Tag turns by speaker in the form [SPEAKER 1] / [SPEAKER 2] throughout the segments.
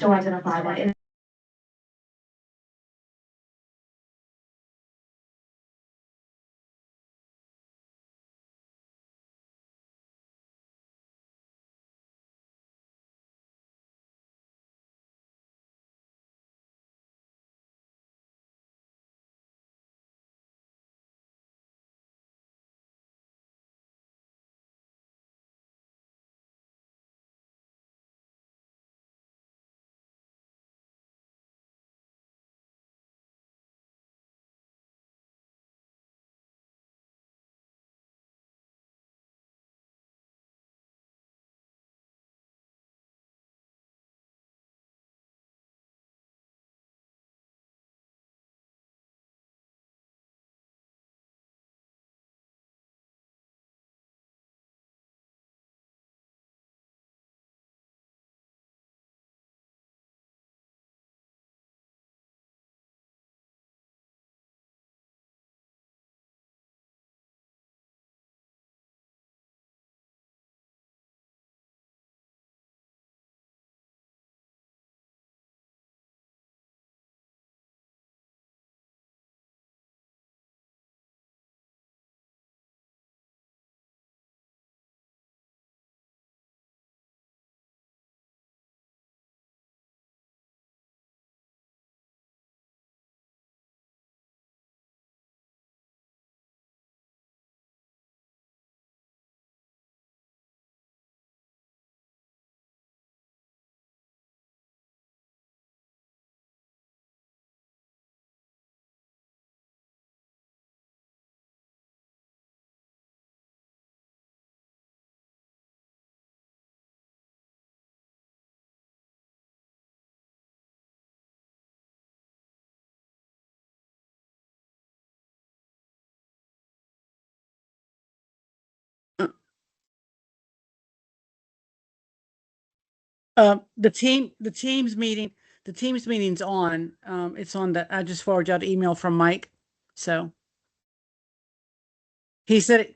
[SPEAKER 1] still identify that. And
[SPEAKER 2] the team's meeting's on. It's on the, I just forwarded y'all the email from Mike. So he said,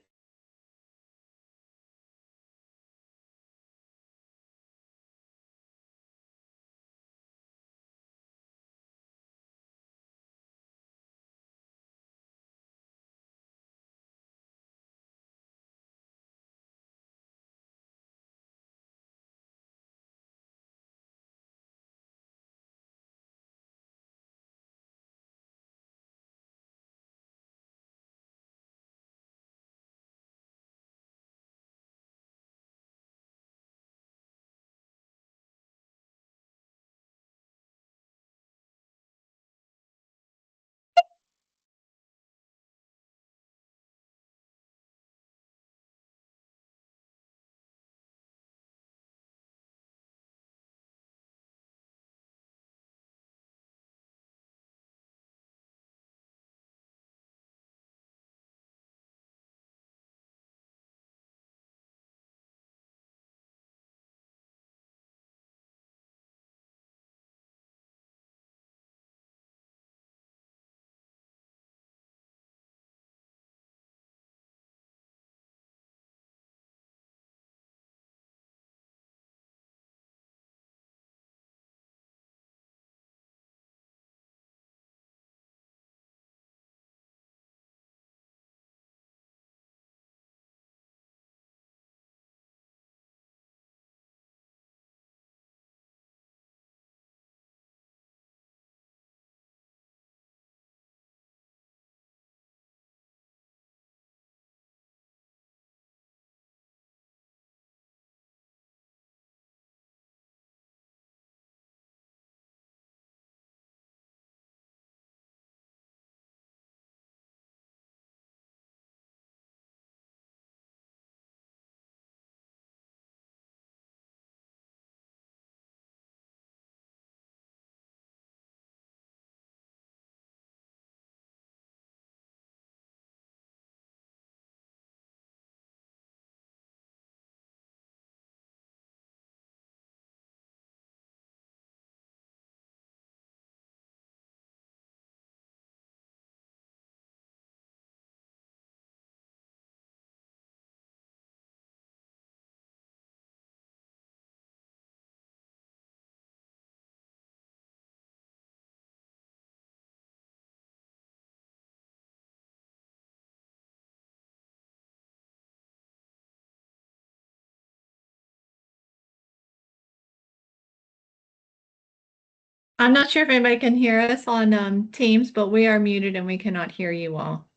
[SPEAKER 1] I'm not sure if anybody can hear us on Teams, but we are muted and we cannot hear you all.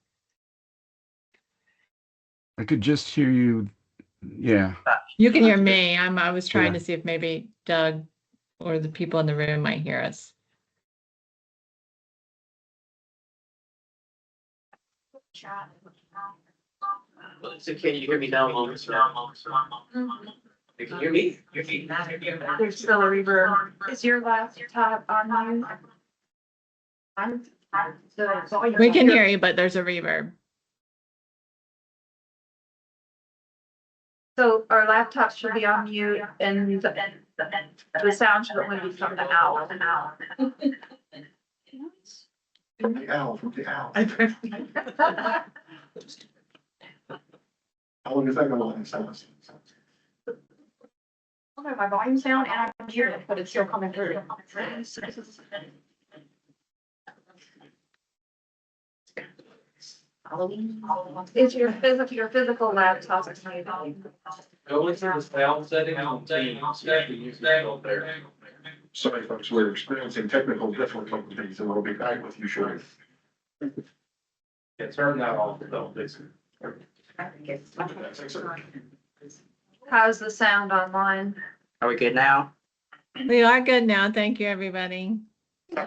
[SPEAKER 3] I could just hear you. Yeah.
[SPEAKER 1] You can hear me. I was trying
[SPEAKER 3] Yeah.
[SPEAKER 1] to see if maybe Doug or the people in the room might hear us.
[SPEAKER 4] So can you hear me now? You can hear me?
[SPEAKER 5] There's still a reverb. Is your laptop on mute?
[SPEAKER 1] We can hear you, but there's a reverb.
[SPEAKER 5] So our laptops should be on mute and the sound should only be from the owl.
[SPEAKER 6] The owl from the owl. How long is that gonna last?
[SPEAKER 5] Okay, my volume's down and I'm muted, but it's still coming through. Is your physical laptop muted?
[SPEAKER 4] Go into the sound setting on Teams, you can go there.
[SPEAKER 6] Sorry, folks, we're experiencing technical difficulties and we'll be back with you shortly.
[SPEAKER 4] Yeah, turn that off, though, please.
[SPEAKER 5] How's the sound online?
[SPEAKER 4] Are we good now?
[SPEAKER 1] We are good now. Thank you, everybody.
[SPEAKER 6] I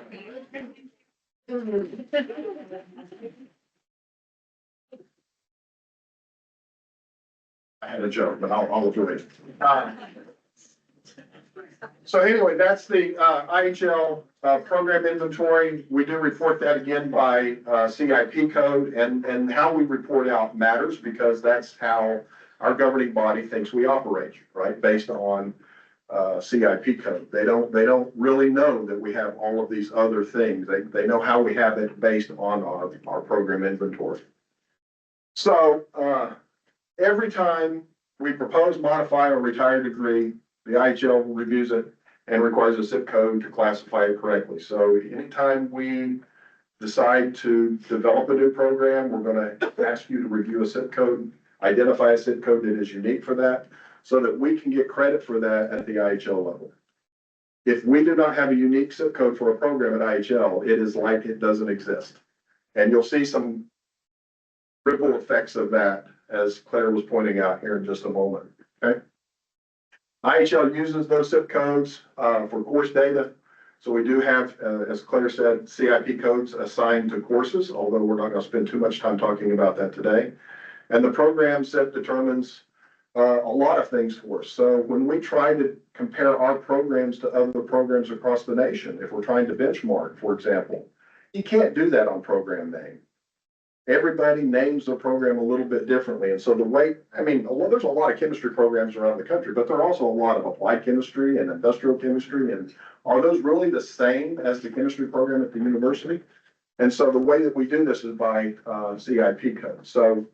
[SPEAKER 6] had a joke, but I'll avoid it. So anyway, that's the IHL program inventory. We do report that again by CIP code, and how we report out matters because that's how our governing body thinks we operate, right? Based on CIP code. They don't really know that we have all of these other things. They know how we have it based on our program inventory. So every time we propose, modify, or retire a degree, the IHL reviews it and requires a CIP code to classify it correctly. So anytime we decide to develop a new program, we're going to ask you to review a CIP code, identify a CIP code that is unique for that, so that we can get credit for that at the IHL level. If we do not have a unique CIP code for a program at IHL, it is like it doesn't exist. And you'll see some ripple effects of that, as Claire was pointing out here in just a moment, okay? IHL uses those CIP codes for course data. So we do have, as Claire said, CIP codes assigned to courses, although we're not going to spend too much time talking about that today. And the program CIP determines a lot of things for us. So when we try to compare our programs to other programs across the nation, if we're trying to benchmark, for example, you can't do that on program name. Everybody names the program a little bit differently. And so the way, I mean, there's a lot of chemistry programs around the country, but there are also a lot of applied chemistry and industrial chemistry. And are those really the same as the chemistry program at the university? And so the way that we do this is by CIP code. So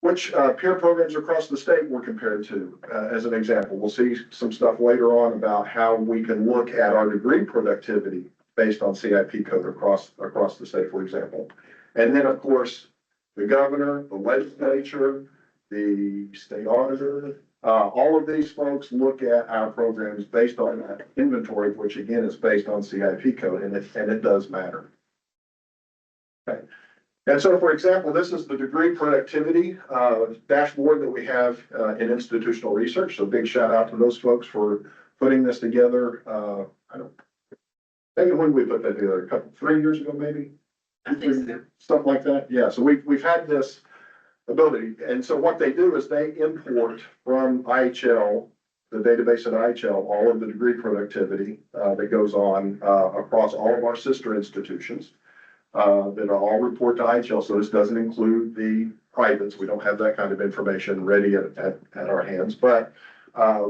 [SPEAKER 6] which peer programs across the state we're compared to, as an example. We'll see some stuff later on about how we can look at our degree productivity based on CIP code across the state, for example. And then, of course, the governor, the legislature, the state auditor, all of these folks look at our programs based on that inventory, which again is based on CIP code, and it does matter. Okay. And so, for example, this is the degree productivity dashboard that we have in institutional research. So big shout out to those folks for putting this together. Maybe when we put that together, 3 years ago, maybe?
[SPEAKER 4] I think so.
[SPEAKER 6] Something like that. Yeah, so we've had this ability. And so what they do is they import from IHL, the database at IHL, all of the degree productivity that goes on across all of our sister institutions that are all report to IHL. So this doesn't include the privates. We don't have that kind of information ready at our hands, but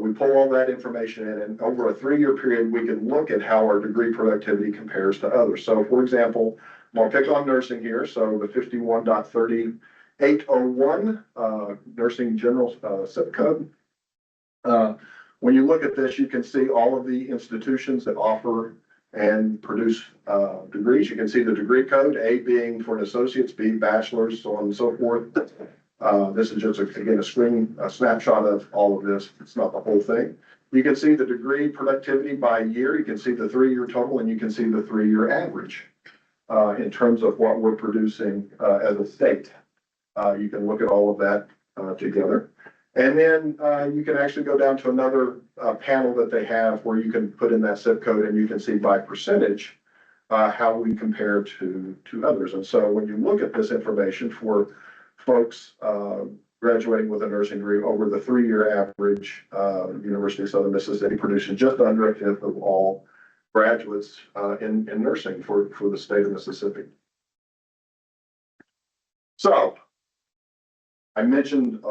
[SPEAKER 6] we pull all that information in, and over a 3-year period, we can look at how our degree productivity compares to others. So for example, I'm gonna pick on nursing here. So the 51.3801 nursing general CIP code. When you look at this, you can see all of the institutions that offer and produce degrees. You can see the degree code, A being for an associate's, B bachelor's, so on and so forth. This is just, again, a snapshot of all of this. It's not the whole thing. You can see the degree productivity by year, you can see the 3-year total, and you can see the 3-year average in terms of what we're producing as a state. You can look at all of that together. And then you can actually go down to another panel that they have where you can put in that zip code and you can see by percentage how we compare to others. And so when you look at this information for folks graduating with a nursing degree over the 3-year average, University of Southern Mississippi produces just under 1/5 of all graduates in nursing for the state of Mississippi. So I mentioned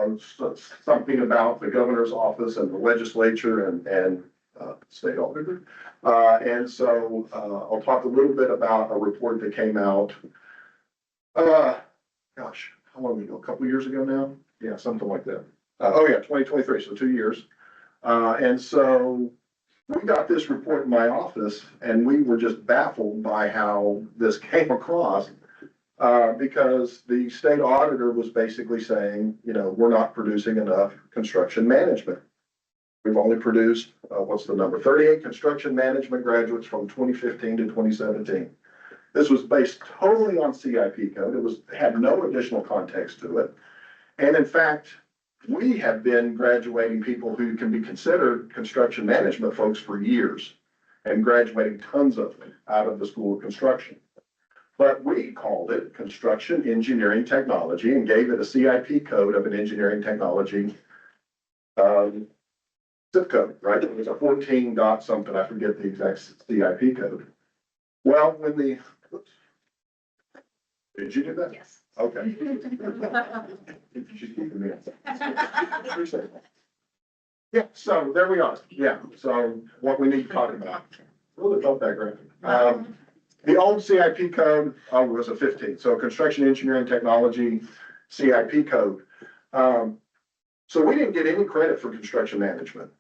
[SPEAKER 6] something about the governor's office and the legislature and state auditor. And so I'll talk a little bit about a report that came out, gosh, how long ago? A couple of years ago now? Yeah, something like that. 2023, so 2 years. And so we got this report in my office and we were just baffled by how this came across. Because the state auditor was basically saying, we're not producing enough construction management. We've only produced, what's the number? 38 construction management graduates from 2015 to 2017. This was based totally on CIP code. It had no additional context to it. And in fact, we have been graduating people who can be considered construction management folks for years and graduating tons of them out of the School of Construction. But we called it construction engineering technology and gave it a CIP code of an engineering technology zip code, right? It was a 14 dot something, I forget the exact CIP code. Well, oops. Did you do that?
[SPEAKER 5] Yes.
[SPEAKER 6] Okay. She's keeping me. Yeah, so there we are. Yeah, so what we need to talk about. Really love that graphic. The old CIP code was a 15, so construction engineering technology CIP code. So we didn't get any credit for construction management.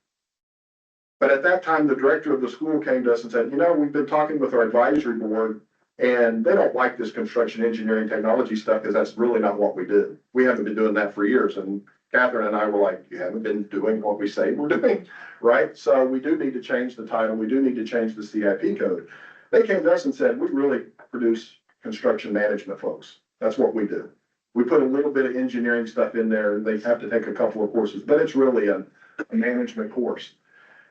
[SPEAKER 6] But at that time, the director of the school came to us and said, we've been talking with our advisory board and they don't like this construction engineering technology stuff because that's really not what we do. We haven't been doing that for years. And Catherine and I were like, you haven't been doing what we say we're doing, right? So we do need to change the title. We do need to change the CIP code. They came to us and said, we really produce construction management folks. That's what we do. We put a little bit of engineering stuff in there. They have to take a couple of courses, but it's really a management course.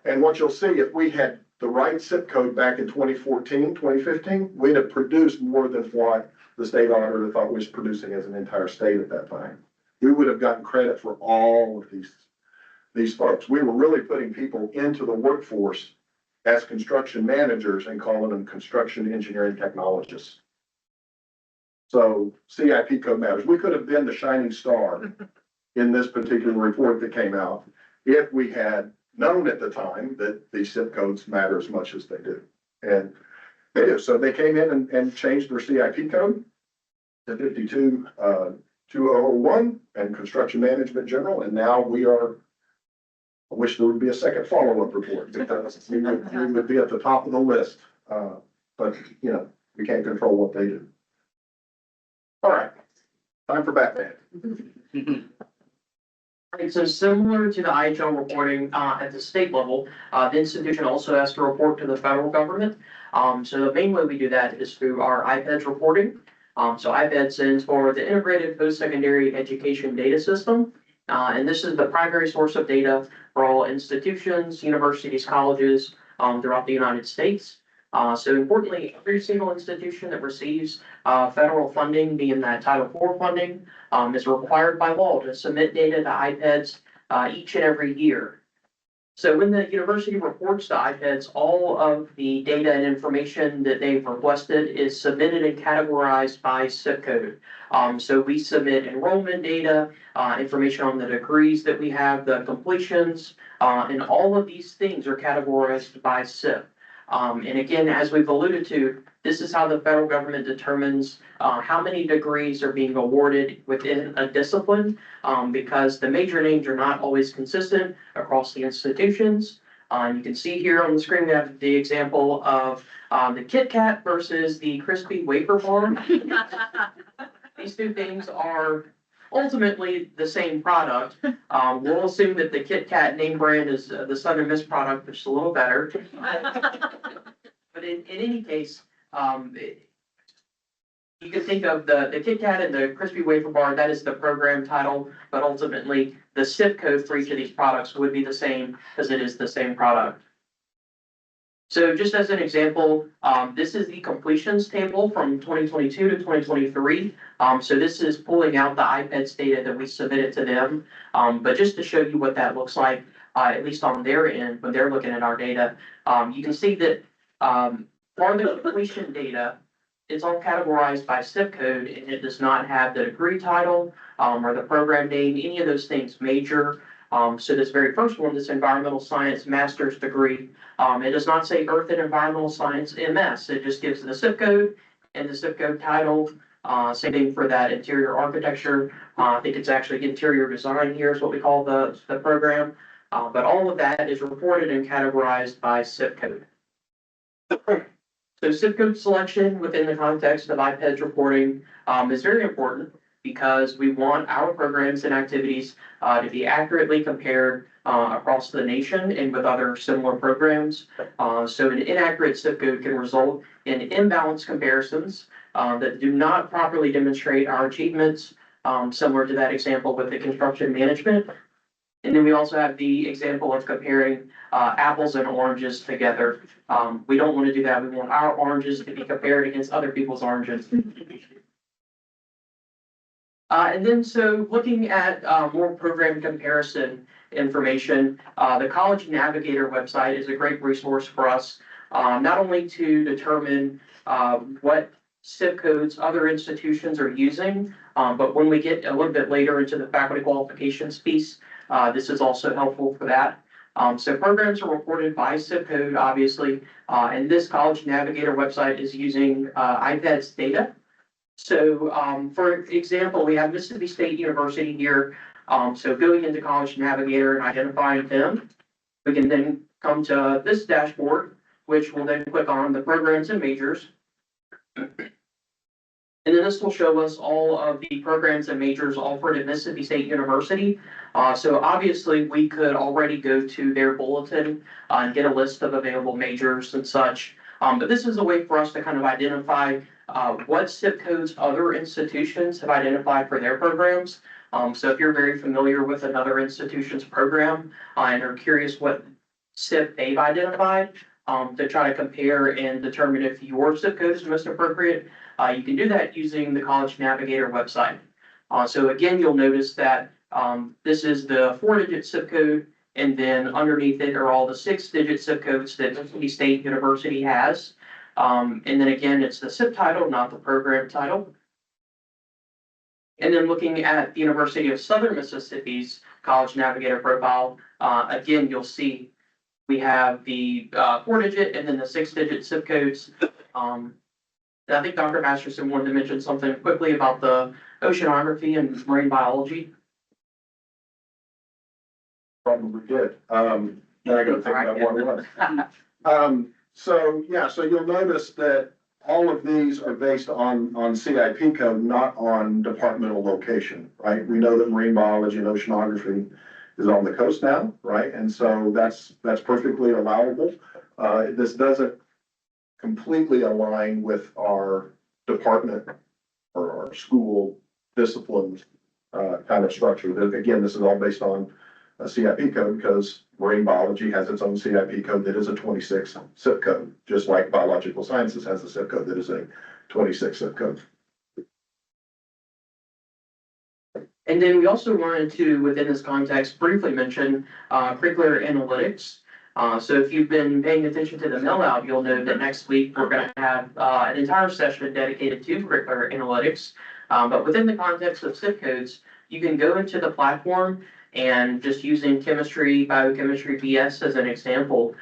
[SPEAKER 6] And what you'll see, if we had the right zip code back in 2014, 2015, we'd have produced more than what the state auditor thought we was producing as an entire state at that time. We would have gotten credit for all of these folks. We were really putting people into the workforce as construction managers and calling them construction engineering technologists. So CIP code matters. We could have been the shining star in this particular report that came out if we had known at the time that these zip codes matter as much as they do. And they do. So they came in and changed their CIP code to 52201 and construction management general. And now we are, I wish there would be a second follow-up report because we would be at the top of the list. But we can't control what they do. All right, time for Batman.
[SPEAKER 7] Right, so similar to the IHL reporting at the state level, the institution also has to report to the federal government. So the main way we do that is through our IPEDS reporting. So IPEDS stands for the Integrated Post-Secondary Education Data System. And this is the primary source of data for all institutions, universities, colleges throughout the United States. So importantly, every single institution that receives federal funding, being that Title IV funding, is required by law to submit data to IPEDS each and every year. So when the university reports to IPEDS, all of the data and information that they've requested is submitted and categorized by zip code. So we submit enrollment data, information on the degrees that we have, the completions, and all of these things are categorized by zip. And again, as we've alluded to, this is how the federal government determines how many degrees are being awarded within a discipline, because the major names are not always consistent across the institutions. You can see here on the screen, we have the example of the Kit Kat versus the crispy wafer bar. These two things are ultimately the same product. We'll assume that the Kit Kat name brand is the Southern Miss product, which is a little better. But in any case, you can think of the Kit Kat and the Crispy Wafer Bar, that is the program title, but ultimately the CIP code for each of these products would be the same because it is the same product. So just as an example, this is the completions table from 2022 to 2023. So this is pulling out the iPads data that we submitted to them. But just to show you what that looks like, at least on their end, when they're looking at our data, you can see that for the completion data, it's all categorized by CIP code and it does not have the degree title or the program name, any of those things major. So this very first one, this environmental science master's degree, it does not say earth and environmental science MS. It just gives the CIP code and the CIP code title. Same thing for that interior architecture. I think it's actually interior design here is what we call the program. But all of that is reported and categorized by CIP code. So CIP code selection within the context of iPads reporting is very important because we want our programs and activities to be accurately compared across the nation and with other similar programs. So an inaccurate CIP code can result in imbalanced comparisons that do not properly demonstrate our achievements, similar to that example with the construction management. And then we also have the example of comparing apples and oranges together. We don't want to do that. We want our oranges to be compared against other people's oranges. And then so looking at more program comparison information, the College Navigator website is a great resource for us, not only to determine what CIP codes other institutions are using, but when we get a little bit later into the faculty qualifications piece, this is also helpful for that. So programs are reported by CIP code, obviously, and this College Navigator website is using iPads data. So for example, we have Mississippi State University here. So going into College Navigator and identifying them, we can then come to this dashboard, which will then click on the programs and majors. And then this will show us all of the programs and majors offered at Mississippi State University. So obviously we could already go to their bulletin and get a list of available majors and such. But this is a way for us to kind of identify what CIP codes other institutions have identified for their programs. So if you're very familiar with another institution's program and are curious what CIP they've identified, to try to compare and determine if your CIP code is most appropriate, you can do that using the College Navigator website. So again, you'll notice that this is the 4-digit CIP code, and then underneath it are all the 6-digit CIP codes that Mississippi State University has. And then again, it's the CIP title, not the program title. And then looking at the University of Southern Mississippi's College Navigator profile, again, you'll see we have the 4-digit and then the 6-digit CIP codes. I think Dr. Masterson wanted to mention something quickly about the oceanography and marine biology.
[SPEAKER 6] Probably did. Now I gotta think about what it was. So you'll notice that all of these are based on CIP code, not on departmental location, right? We know that marine biology and oceanography is on the coast now, right? And so that's perfectly allowable. This doesn't completely align with our department or our school discipline kind of structure. Again, this is all based on a CIP code because marine biology has its own CIP code that is a 26 CIP code, just like biological sciences has a CIP code that is a 26 CIP code.
[SPEAKER 7] And then we also wanted to, within this context, briefly mention curricular analytics. So if you've been paying attention to the mail out, you'll know that next week we're going to have an entire session dedicated to curricular analytics. But within the context of CIP codes, you can go into the platform and just using chemistry, biochemistry, BS as an example,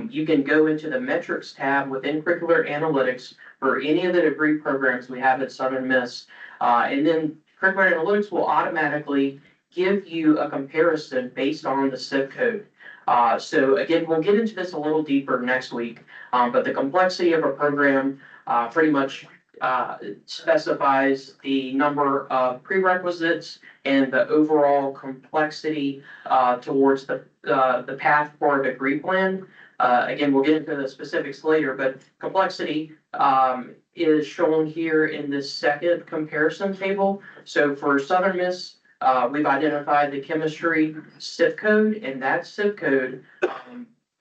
[SPEAKER 7] you can go into the metrics tab within curricular analytics for any of the degree programs we have at Southern Miss. And then curricular analytics will automatically give you a comparison based on the CIP code. So again, we'll get into this a little deeper next week, but the complexity of a program pretty much specifies the number of prerequisites and the overall complexity towards the path for a degree plan. Again, we'll get into the specifics later, but complexity is shown here in this second comparison table. So for Southern Miss, we've identified the chemistry CIP code, and that CIP code,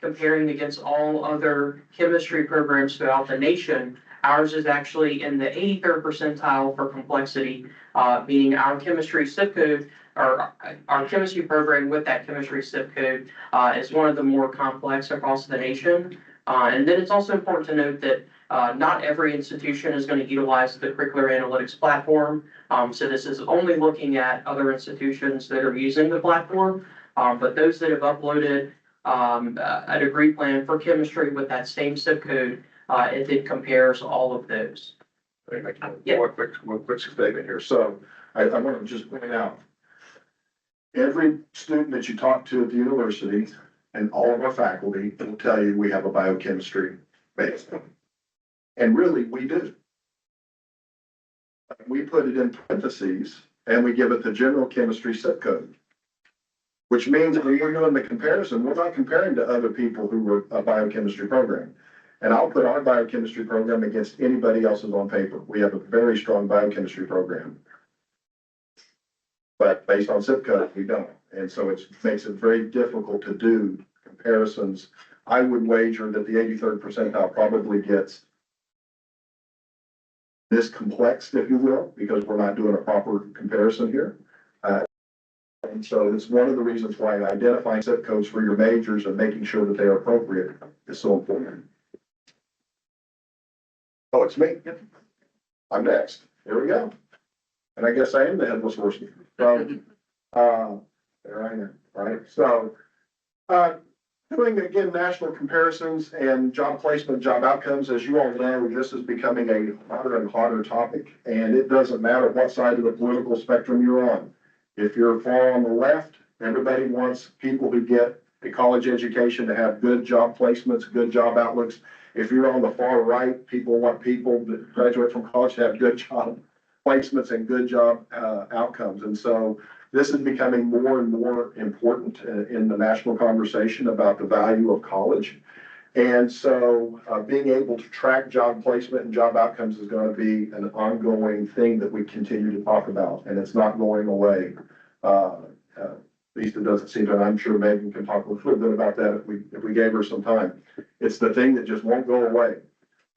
[SPEAKER 7] comparing against all other chemistry programs throughout the nation, ours is actually in the 83rd percentile for complexity, meaning our chemistry CIP code, or our chemistry program with that chemistry CIP code, is one of the more complex across the nation. And then it's also important to note that not every institution is going to utilize the curricular analytics platform. So this is only looking at other institutions that are using the platform. But those that have uploaded a degree plan for chemistry with that same CIP code, it compares all of those.
[SPEAKER 6] Let me make
[SPEAKER 7] Yeah.
[SPEAKER 6] one quick statement here. So I want to just point out, every student that you talk to at the university and all of our faculty will tell you we have a biochemistry base. And really, we do. We put it in parentheses and we give it the general chemistry CIP code. Which means that when we're doing the comparison, we're not comparing to other people who were a biochemistry program. And I'll put our biochemistry program against anybody else's on paper. We have a very strong biochemistry program. But based on CIP code, we don't. And so it makes it very difficult to do comparisons. I would wager that the 83rd percentile probably gets this complex, if you will, because we're not doing a proper comparison here. And so it's one of the reasons why identifying CIP codes for your majors and making sure that they are appropriate is so important. Oh, it's me. I'm next. Here we go. And I guess I am the headless horseman. So, there I am, right? So, doing again, national comparisons and job placement, job outcomes, as you all know, this is becoming a hotter and hotter topic, and it doesn't matter what side of the political spectrum you're on. If you're far on the left, everybody wants people who get a college education to have good job placements, good job outlooks. If you're on the far right, people want people that graduate from college to have good job placements and good job outcomes. And so this is becoming more and more important in the national conversation about the value of college. And so being able to track job placement and job outcomes is going to be an ongoing thing that we continue to talk about, and it's not going away. At least it doesn't seem to, and I'm sure Megan can talk a little bit about that if we gave her some time. It's the thing that just won't go away.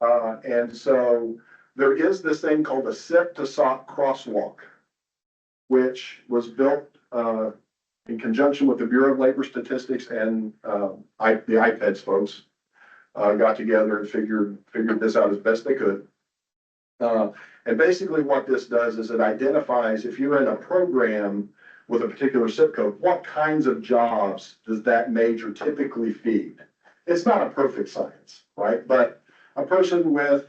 [SPEAKER 6] And so there is this thing called the CIP to SOC crosswalk, which was built in conjunction with the Bureau of Labor Statistics and the IPEDS folks. Got together and figured this out as best they could. And basically what this does is it identifies, if you're in a program with a particular CIP code, what kinds of jobs does that major typically feed? It's not a perfect science, right? But a person with,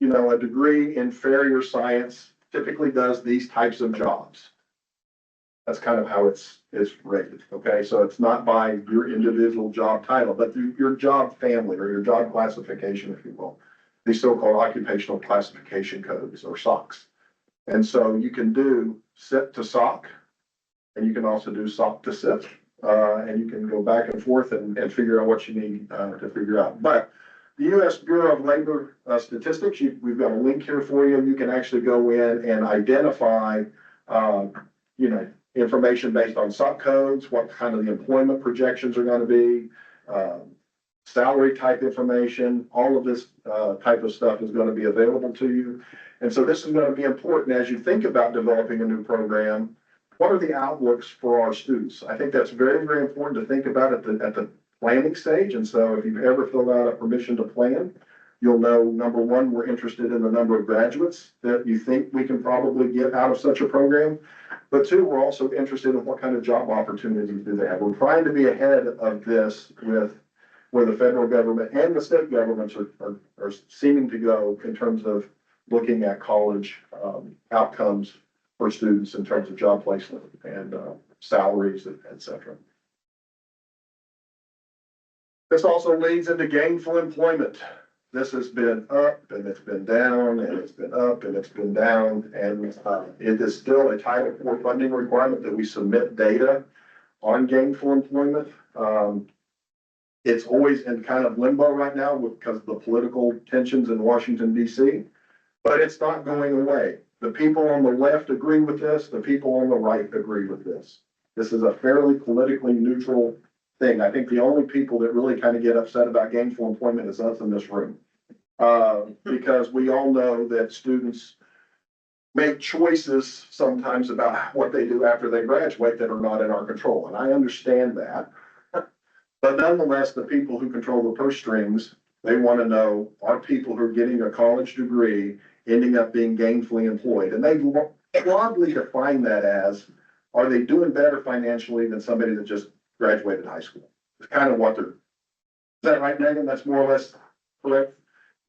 [SPEAKER 6] a degree in farrier science typically does these types of jobs. That's kind of how it's rated, okay? So it's not by your individual job title, but your job family or your job classification, if you will. These so-called occupational classification codes or SOCs. And so you can do CIP to SOC, and you can also do SOC to CIP, and you can go back and forth and figure out what you need to figure out. But the U.S. Bureau of Labor Statistics, we've got a link here for you. You can actually go in and identify, information based on SOC codes, what kind of the employment projections are going to be, salary type information, all of this type of stuff is going to be available to you. And so this is going to be important as you think about developing a new program. What are the outlooks for our students? I think that's very, very important to think about at the planning stage. And so if you've ever filled out a permission to plan, you'll know, number one, we're interested in the number of graduates that you think we can probably get out of such a program. But two, we're also interested in what kind of job opportunities do they have. We're trying to be ahead of this with where the federal government and the state governments are seeming to go in terms of looking at college outcomes for students in terms of job placement and salaries, et cetera. This also leads into gainful employment. this has been up and it's been down and it's been up and it's been down. And it is still a Title IV funding requirement that we submit data on gainful employment. It's always in kind of limbo right now because of the political tensions in Washington, DC, but it's not going away. The people on the left agree with this. The people on the right agree with this. This is a fairly politically neutral thing. I think the only people that really kind of get upset about gainful employment is us in this room. Because we all know that students make choices sometimes about what they do after they graduate that are not in our control. And I understand that. But nonetheless, the people who control the purse strings, they want to know, are people who are getting a college degree ending up being gainfully employed? And they broadly define that as, are they doing better financially than somebody that just graduated high school? It's kind of what they're, is that right, Megan? That's more or less correct?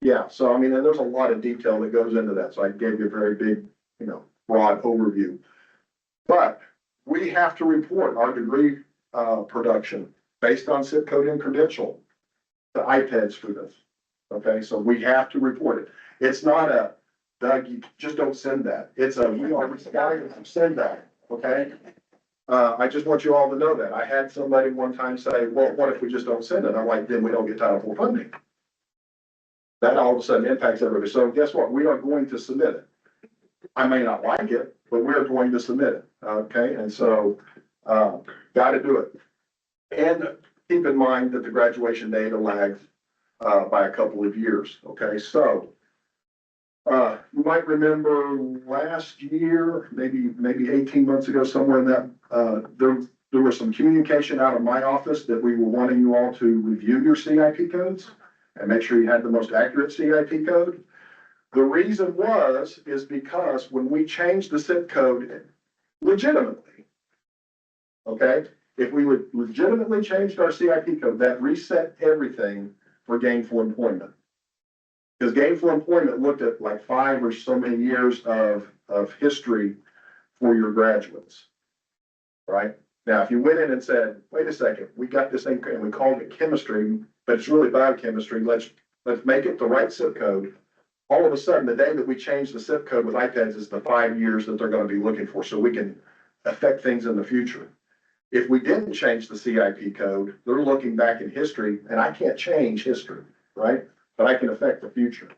[SPEAKER 6] Yeah, so I mean, and there's a lot of detail that goes into that. So I gave you a very big, broad overview. But we have to report our degree production based on CIP code and credential to IPED students. Okay, so we have to report it. It's not a, Doug, you just don't send that. It's a, we are required to send that, okay? I just want you all to know that. I had somebody one time say, well, what if we just don't send it? I'm like, then we don't get Title IV funding. That all of a sudden impacts everybody. So guess what? We are going to submit it. I may not like it, but we're going to submit it, okay? And so, got to do it. And keep in mind that the graduation data lags by a couple of years, okay? So, you might remember last year, maybe 18 months ago, somewhere in that, there was some communication out of my office that we were wanting you all to review your CIP codes and make sure you had the most accurate CIP code. The reason is because when we changed the CIP code legitimately, okay? If we would legitimately changed our CIP code, that reset everything for gainful employment. Because gainful employment looked at like 5 or so many years of history for your graduates, right? Now, if you went in and said, wait a second, we got this thing and we called it chemistry, but it's really biochemistry, let's make it the right CIP code. All of a sudden, the day that we change the CIP code with IPEDS is the 5 years that they're going to be looking for, so we can affect things in the future. If we didn't change the CIP code, they're looking back in history, and I can't change history, right? But I can affect the future.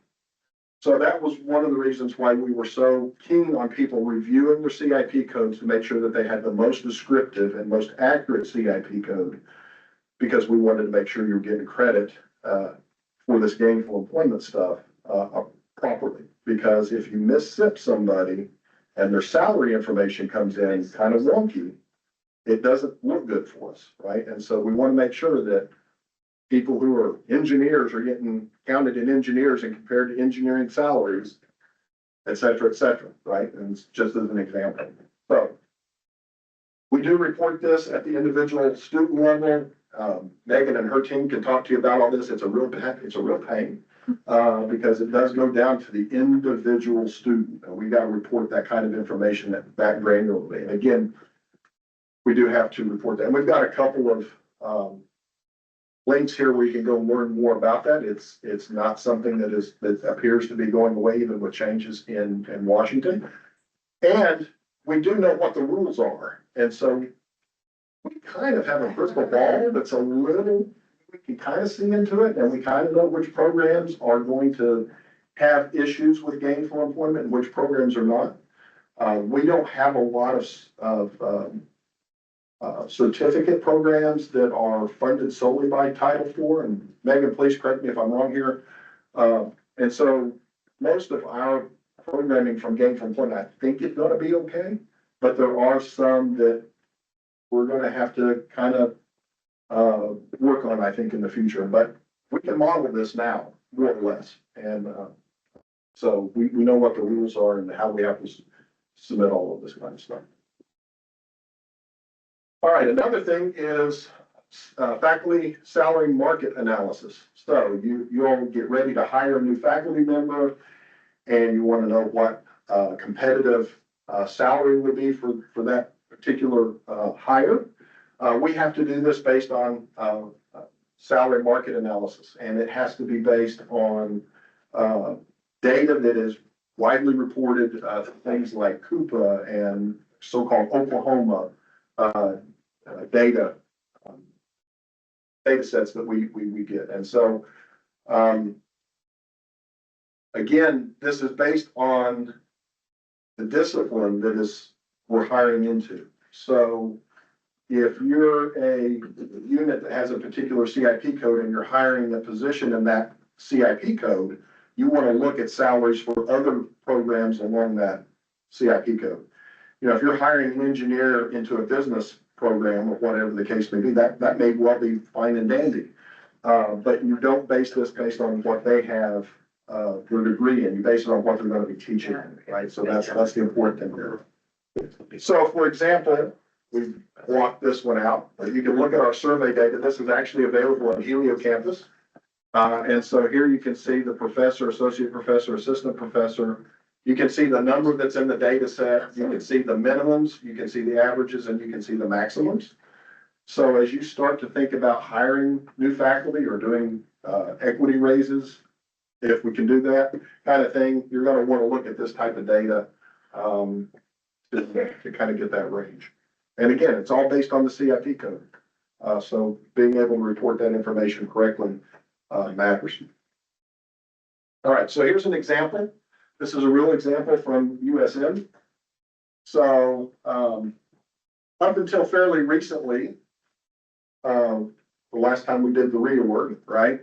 [SPEAKER 6] So that was one of the reasons why we were so keen on people reviewing their CIP codes to make sure that they had the most descriptive and most accurate CIP code, because we wanted to make sure you're getting credit for this gainful employment stuff properly. Because if you miss-SIP somebody and their salary information comes in kind of wonky, it doesn't look good for us, right? And so we want to make sure that people who are engineers are getting counted in engineers and compared to engineering salaries, et cetera, right? And it's just as an example. So we do report this at the individual student level. Megan and her team can talk to you about all this. It's a real pain because it does go down to the individual student. And we got to report that kind of information that granularly. And again, we do have to report that. And we've got a couple of links here where you can go learn more about that. It's not something that appears to be going away even with changes in Washington. And we do know what the rules are. And so we kind of have a crystal ball that's a little, we can kind of see into it, and we kind of know which programs are going to have issues with gainful employment and which programs are not. We don't have a lot of certificate programs that are funded solely by Title IV, and Megan, please correct me if I'm wrong here. And so most of our programming from gainful employment, I think it's going to be okay, but there are some that we're going to have to kind of work on, I think, in the future. But we can model this now, more or less, and so we know what the rules are and how we have to submit all of this kind of stuff. All right, another thing is faculty salary market analysis. So you all get ready to hire a new faculty member, and you want to know what competitive salary would be for that particular hire. We have to do this based on salary market analysis, and it has to be based on, data that is widely reported, things like Coupa and so-called Oklahoma, data, data sets that we get. And so, again, this is based on the discipline that we're hiring into. So if you're a unit that has a particular CIP code and you're hiring a position in that CIP code, you want to look at salaries for other programs along that CIP code. You know, if you're hiring an engineer into a business program or whatever the case may be, that may well be fine and dandy. But you don't base this based on what they have their degree in. You base it on what they're going to be teaching, right? So that's the important thing there. So for example, we blocked this one out. You can look at our survey data. This is actually available on Helio Campus. And so here you can see the professor, associate professor, assistant professor. You can see the number that's in the data set. You can see the minimums, you can see the averages, and you can see the maximums. So as you start to think about hiring new faculty or doing equity raises, if we can do that kind of thing, you're going to want to look at this type of data to kind of get that range. And again, it's all based on the CIP code. So being able to report that information correctly matters. All right, so here's an example. This is a real example from USM. So up until fairly recently, the last time we did the reorg, right?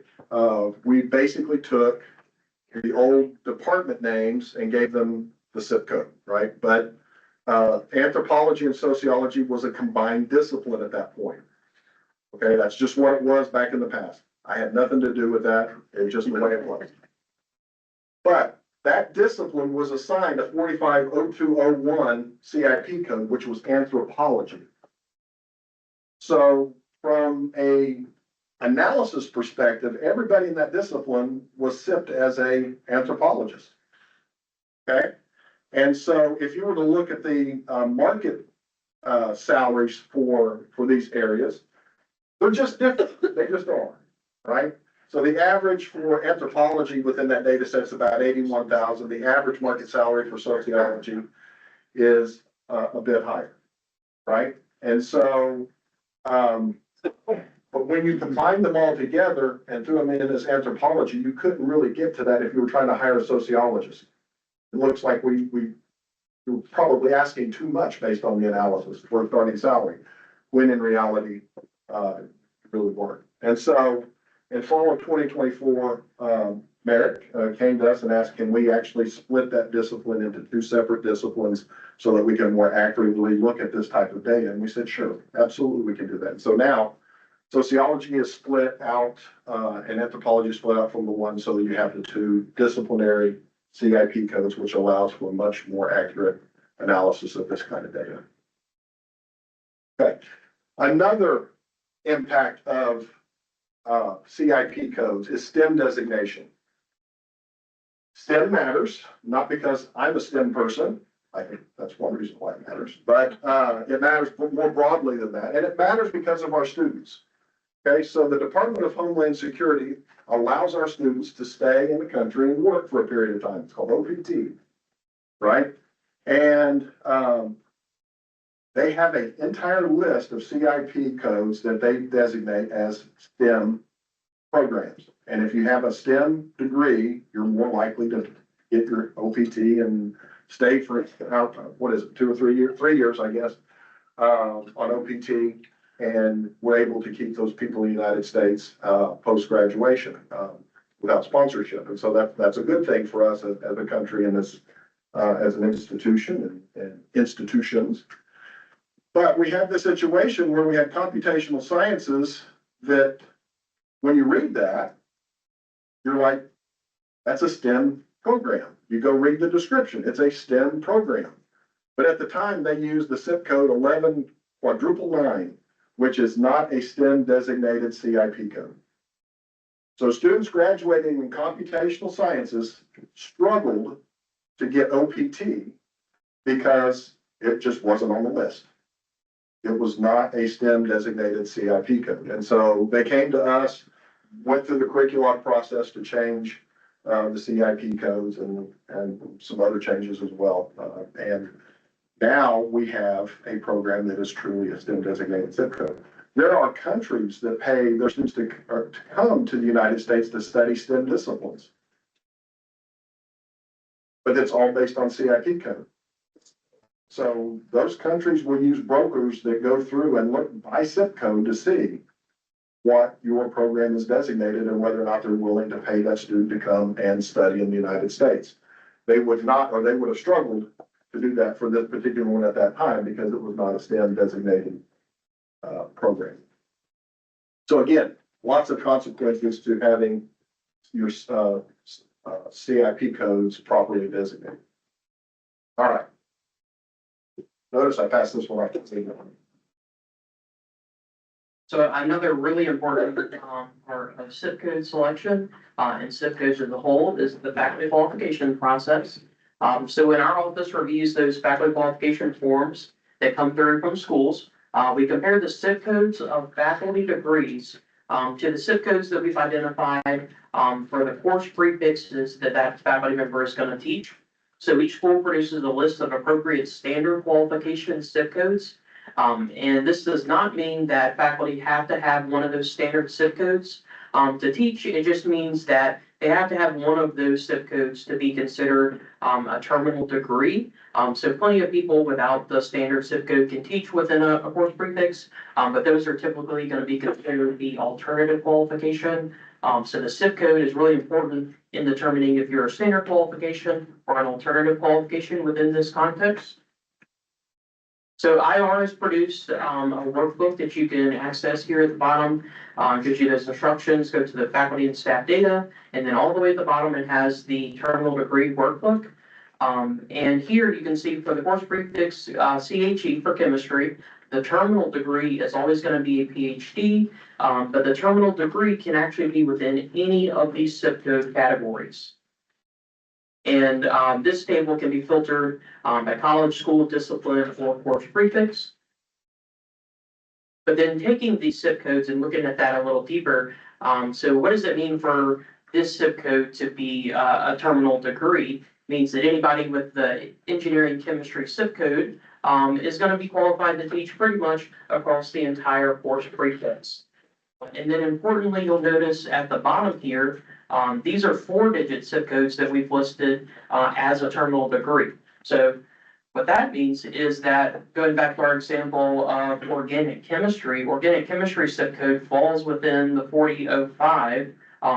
[SPEAKER 6] We basically took the old department names and gave them the CIP code, right? But anthropology and sociology was a combined discipline at that point. Okay, that's just what it was back in the past. I had nothing to do with that. It's just the way it was. But that discipline was assigned a 450201 CIP code, which was anthropology. So from a analysis perspective, everybody in that discipline was CIP'd as a anthropologist. Okay. And so if you were to look at the market salaries for these areas, they're just different. They just are, right? So the average for anthropology within that data set is about 81,000. The average market salary for sociology is a bit higher, right? And so, but when you combine them all together and threw them in as anthropology, you couldn't really get to that if you were trying to hire a sociologist. It looks like we were probably asking too much based on the analysis for a starting salary, when in reality, it really weren't. And so in fall of 2024, Merrick came to us and asked, can we actually split that discipline into two separate disciplines so that we can more accurately look at this type of data? And we said, sure, absolutely, we can do that. And so now sociology is split out and anthropology is split out from the one, so that you have the two disciplinary CIP codes, which allows for a much more accurate analysis of this kind of data. Okay, another impact of CIP codes is STEM designation. STEM matters, not because I'm a STEM person. I think that's one reason why it matters, but it matters more broadly than that. And it matters because of our students. Okay, so the Department of Homeland Security allows our students to stay in the country and work for a period of time. It's called OPT, right? And they have an entire list of CIP codes that they designate as STEM programs. And if you have a STEM degree, you're more likely to get your OPT and stay for, what is it, 2 or 3 years? 3 years, I guess, on OPT. And we're able to keep those people in the United States post-graduation without sponsorship. And so that's a good thing for us as a country and as an institution and institutions. But we have this situation where we had computational sciences that when you read that, you're like, that's a STEM program. You go read the description. It's a STEM program. But at the time, they used the CIP code 11-9, which is not a STEM designated CIP code. So students graduating in computational sciences struggled to get OPT because it just wasn't on the list. It was not a STEM designated CIP code. And so they came to us went through the curriculum process to change the CIP codes and some other changes as well. And now we have a program that is truly a STEM designated zip code. There are countries that pay their students to come to the United States to study STEM disciplines. But it's all based on CIP code. So those countries will use brokers that go through and look by zip code to see what your program is designated and whether or not they're willing to pay that student to come and study in the United States. They would not, or they would have struggled to do that for this particular one at that time because it was not a STEM designated program. So again, lots of consequences to having your CIP codes properly designated. All right. Notice I passed this one off to Tina.
[SPEAKER 7] So another really important part of SIP code selection and SIP codes as a whole is the faculty qualification process. So when our office reviews those faculty qualification forms that come through from schools, we compare the SIP codes of faculty degrees to the SIP codes that we've identified for the course prefixes that faculty member is going to teach. So each school produces a list of appropriate standard qualification SIP codes. And this does not mean that faculty have to have one of those standard SIP codes to teach. It just means that they have to have one of those SIP codes to be considered a terminal degree. So plenty of people without the standard SIP code can teach within a course prefix, but those are typically going to be considered the alternative qualification. So the SIP code is really important in determining if you're a standard qualification or an alternative qualification within this context. So IR has produced a workbook that you can access here at the bottom. Gives you those instructions, go to the faculty and staff data, and then all the way at the bottom it has the terminal degree workbook. And here you can see for the course prefix CHE for chemistry, the terminal degree is always going to be a PhD, but the terminal degree can actually be within any of these SIP code categories. And this table can be filtered by college, school, discipline, or course prefix. But then taking these SIP codes and looking at that a little deeper, so what does it mean for this SIP code to be a terminal degree? Means that anybody with the engineering chemistry SIP code is going to be qualified to teach pretty much across the entire course prefix. And then importantly, you'll notice at the bottom here, these are 4-digit SIP codes that we've listed as a terminal degree. So what that means is that going back to our example of organic chemistry SIP code falls within the 4005.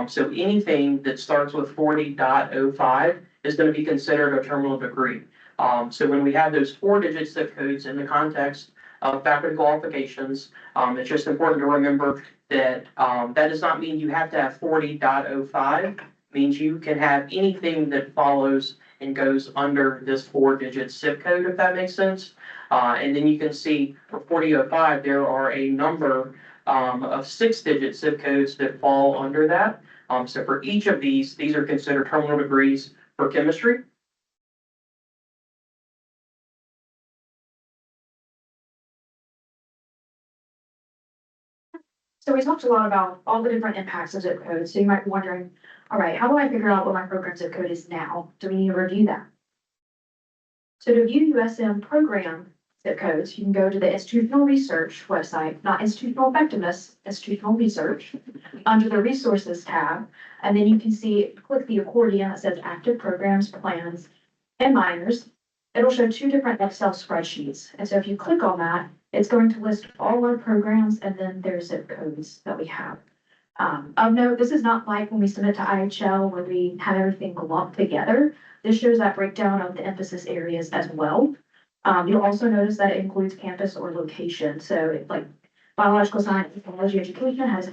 [SPEAKER 7] So anything that starts with 40.05 is going to be considered a terminal degree. So when we have those 4-digit SIP codes in the context of faculty qualifications, it's just important to remember that that does not mean you have to have 40.05. It means you can have anything that follows and goes under this 4-digit SIP code, if that makes sense. And then you can see for 4005, there are a number of 6-digit SIP codes that fall under that. So for each of these are considered terminal degrees for chemistry.
[SPEAKER 8] So we talked a lot about all the different impacts of zip codes. So you might be wondering, all right, how do I figure out what my program zip code is now? Do we need to review that? So to view USM program zip codes, you can go to the institutional research website, not institutional effectiveness, institutional research, under the resources tab. And then you can see, click the accordion that says active programs, plans, and minors. It'll show 2 different Excel spreadsheets. And so if you click on that, it's going to list all our programs and then their zip codes that we have. Of note, this is not like when we submit to IHL where we have everything lumped together. This shows that breakdown of the emphasis areas as well. You'll also notice that it includes campus or location. So like biological science and technology education has a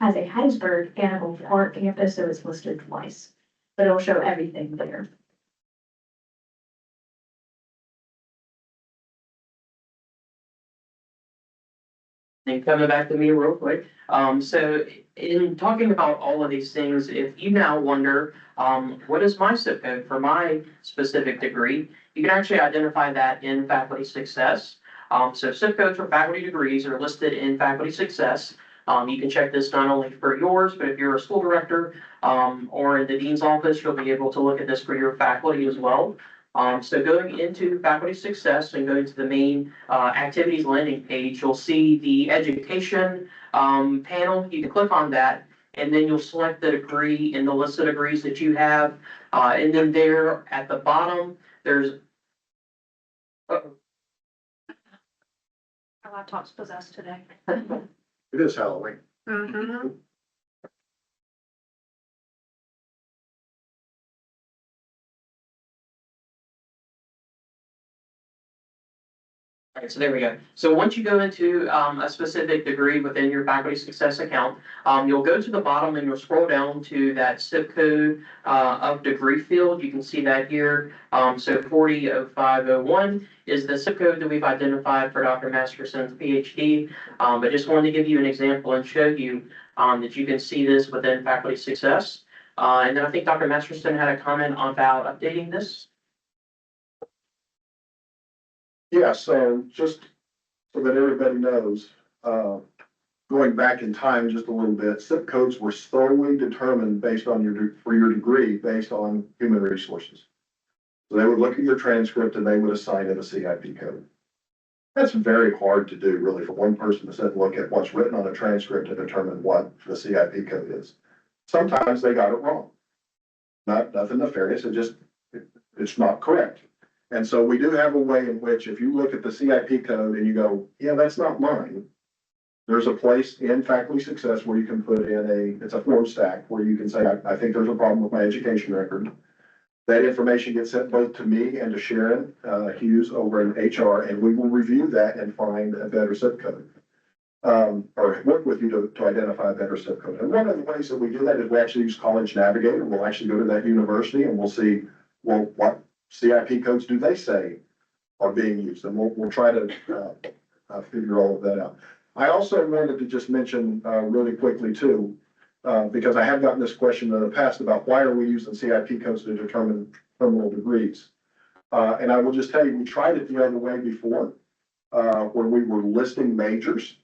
[SPEAKER 8] Hattiesburg and a Oak Park campus, so it's listed twice, but it'll show everything there.
[SPEAKER 7] And coming back to me real quick. So in talking about all of these things, if you now wonder, what is my zip code for my specific degree, you can actually identify that in faculty success. So zip codes for faculty degrees are listed in faculty success. You can check this not only for yours, but if you're a school director, or in the dean's office, you'll be able to look at this for your faculty as well. So going into faculty success and going to the main, activities landing page, you'll see the education, panel. You can click on that, and then you'll select the degree in the list of degrees that you have. And then there at the bottom, there's,
[SPEAKER 5] Our laptop's possessed today.
[SPEAKER 6] It is Halloween.
[SPEAKER 7] Alright, so there we go. So once you go into a specific degree within your faculty success account, you'll go to the bottom and you'll scroll down to that zip code of degree field. You can see that here. So 400501 is the zip code that we've identified for Dr. Masterson's PhD. But just wanted to give you an example and show you that you can see this within faculty success. And then I think Dr. Masterson had a comment about updating this.
[SPEAKER 6] Yeah, so just so that everybody knows, going back in time just a little bit, zip codes were solely determined based on for your degree, based on human resources. So they would look at your transcript and they would assign it a CIP code. That's very hard to do, really, for one person to sit and look at what's written on a transcript and determine what the CIP code is. Sometimes they got it wrong. Nothing nefarious, it's not correct. And so we do have a way in which if you look at the CIP code and you go, yeah, that's not mine. There's a place in faculty success where you can put in it's a form stack where you can say, I think there's a problem with my education record. That information gets sent both to me and to Sharon Hughes over in HR, and we will review that and find a better zip code. Or work with you to identify a better zip code. And one of the ways that we do that is we actually use College Navigator. We'll actually go to that university and we'll see, well, what CIP codes do they say are being used? And we'll try to figure all of that out. I also wanted to just mention really quickly too, because I have gotten this question in the past about why are we using CIP codes to determine terminal degrees? And I will just tell you, we tried it the other way before, where we were listing majors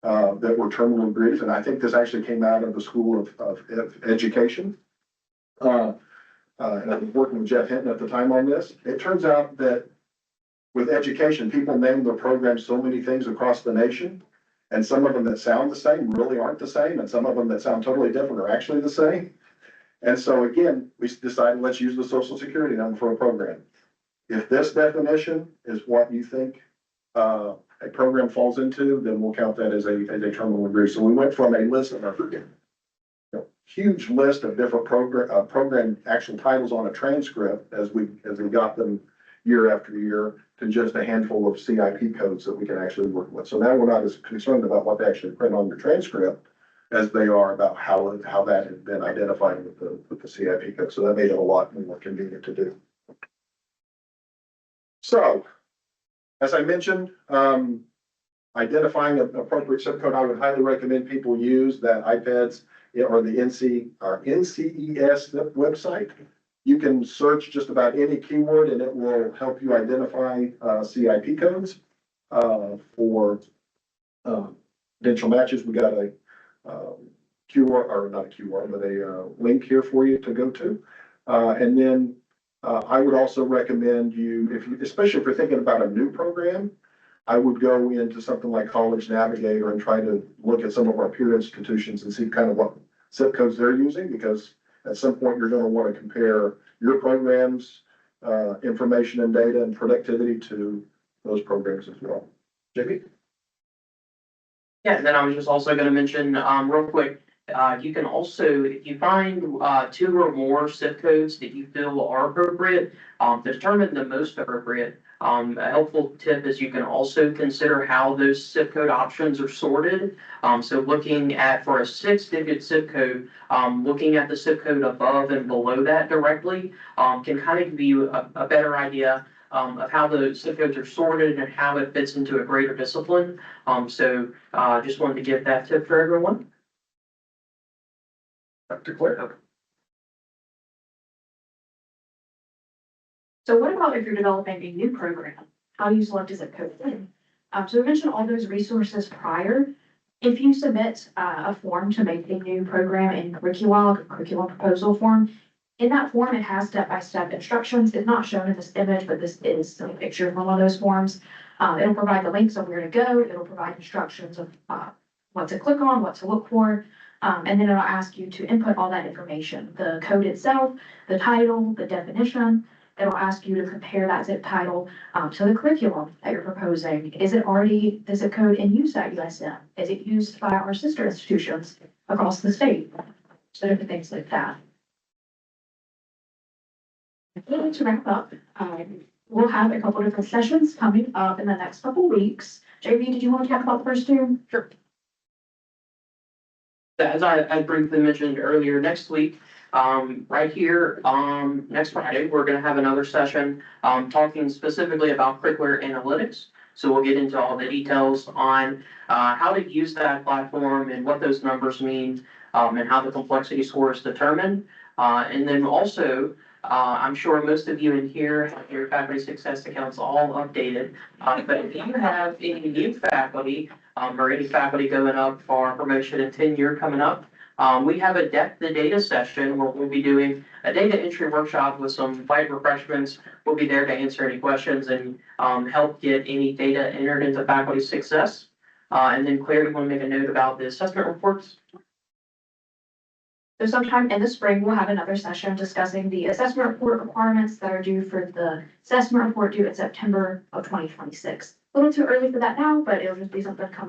[SPEAKER 6] that were terminal degrees. And I think this actually came out of the School of Education. And I was working with Jeff Hinton at the time on this. It turns out that with education, people name their programs so many things across the nation. And some of them that sound the same really aren't the same. And some of them that sound totally different are actually the same. And so again, we decided, let's use the Social Security number for a program. If this definition is what you think a program falls into, then we'll count that as a terminal degree. So we went from a list of huge list of different program action titles on a transcript as we got them year after year to just a handful of CIP codes that we can actually work with. So now we're not as concerned about what they actually print on your transcript as they are about how that had been identified with the CIP code. So that made it a lot more convenient to do. So, as I mentioned, identifying an appropriate zip code, I would highly recommend people use that iPads or the NCES website. You can search just about any keyword and it will help you identify CIP codes for potential matches. We got a QR, or not a QR, but a link here for you to go to. And then I would also recommend you, especially if you're thinking about a new program, I would go into something like College Navigator and try to look at some of our peer institutions and see kind of what zip codes they're using, because at some point you're going to want to compare your programs, information and data and productivity to those programs as well. Jamie?
[SPEAKER 7] Yeah, and then I was just also going to mention, real quick, you can also, if you find 2 or more zip codes that you feel are appropriate, to determine the most appropriate, a helpful tip is you can also consider how those zip code options are sorted. So looking at, for a 6-digit zip code, looking at the zip code above and below that directly can kind of give you a better idea of how the zip codes are sorted and how it fits into a greater discipline. So just wanted to give that tip for everyone.
[SPEAKER 6] Dr. Claire?
[SPEAKER 8] So what about if you're developing a new program? How do you select a zip code? So we mentioned all those resources prior, If you submit a form to make a new program in curriculum proposal form, in that form, it has step-by-step instructions. It's not shown in this image, but this is a picture from one of those forms. It'll provide the links of where to go. It'll provide instructions of what to click on, what to look for. And then it'll ask you to input all that information, the code itself, the title, the definition. It'll ask you to compare that zip title to the curriculum that you're proposing. Is it already the zip code in use at USM? Is it used by our sister institutions across the state? So different things like that. To wrap up, we'll have a couple different sessions coming up in the next couple weeks. JV, did you want to talk about the first two?
[SPEAKER 7] Sure. As I briefly mentioned earlier, next week, right here, next Friday, we're gonna have another session, talking specifically about curricular analytics. So we'll get into all the details on, how to use that platform and what those numbers mean, and how the complexity score is determined. And then also, I'm sure most of you in here have your faculty success accounts all updated. But if you have any new faculty, or any faculty going up for promotion and tenure coming up, we have a depth the data session where we'll be doing a data entry workshop with some light refreshments. We'll be there to answer any questions and help get any data entered into faculty success. And then Claire, you want to make a note about the assessment reports?
[SPEAKER 8] So sometime in the spring, we'll have another session discussing the assessment report requirements that are due for the assessment report due in September of 2026. A little too early for that now, but it'll just be something coming